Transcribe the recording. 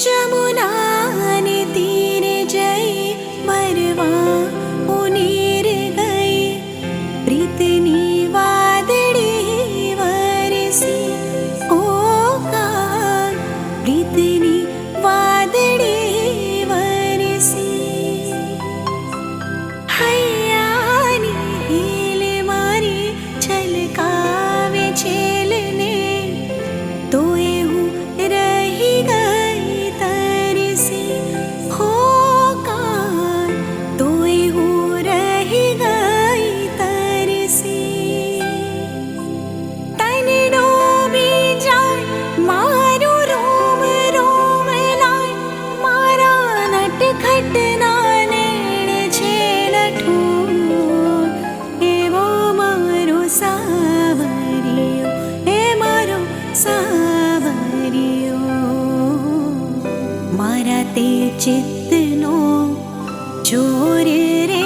जमुनाने तीरे जई मरवा उनीर गई प्रीतनी वादड़ी वरसी ओकार प्रीतनी वादड़ी वरसी हयानी हिले मारी छलकावे छेलने तोए हूँ रही गई तरसी होकार तोए हूँ रही गई तरसी तन डूबी जाए मारू रोम रोम लाए मारा नटखट नानेड़ छेलठू एवो मारो सावरियो ए मारो सावरियो मारा ते चित्तनो चोर रे